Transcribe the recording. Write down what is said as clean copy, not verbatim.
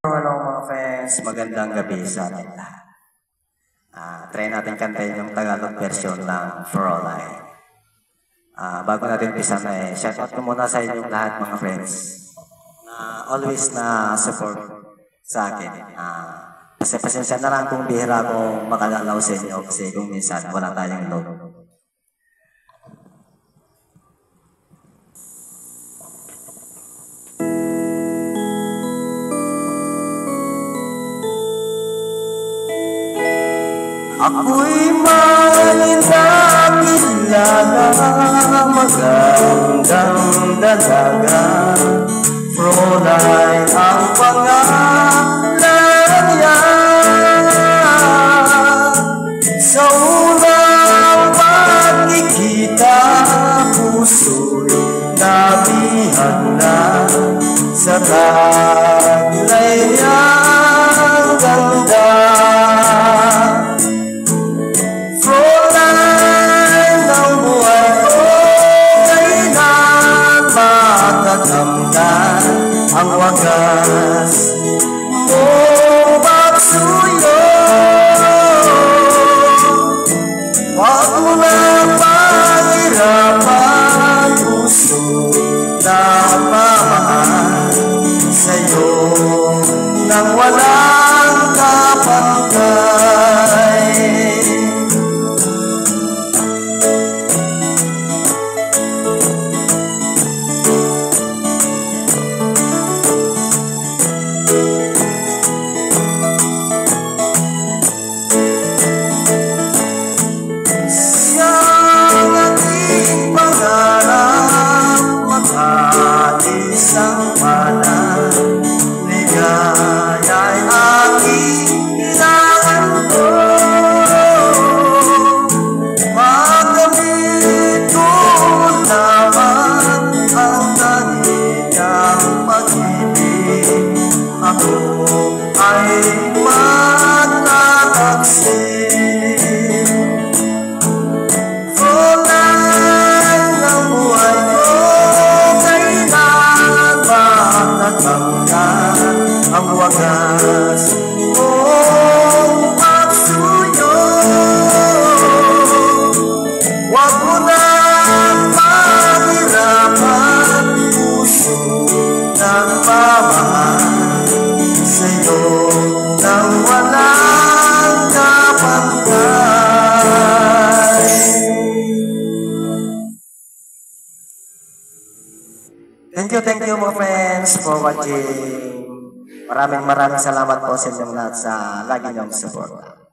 Hello mga friends, magandang gabi sa atin lahat. Try natin kantayin yung Tagalog version ng Fräulein. Bago natin umpisa shout out ko muna sa inyong lahat mga friends. Always na support sa akin. Kasi pasensya na lang kung bihira akong makalalaw sa inyo kasi kung minsan wala tayong load. Ako'y malinakilala, magandang dalaga. Fräulein ang pangalan niya. Sa unang pagkikita, puso'y nabihan na sa taglay niyang ganda. Ang wagas mong pagsuyo, wag mo na pahirapan, puso na pamahal sa'yo nang walang kapantay. Isang pala, ligaya'y aking kailangan ko. Magamit ko naman ang taniyang pag-ibig. Ako ay matatagsin. Ang wagas mong pagsuyo, wag mo na mahirapan, puso ng pamahal sa'yo nang walang kapantay. Thank you mga friends for watching. Maraming salamat po sa inyong lahat sa lagi niyong support.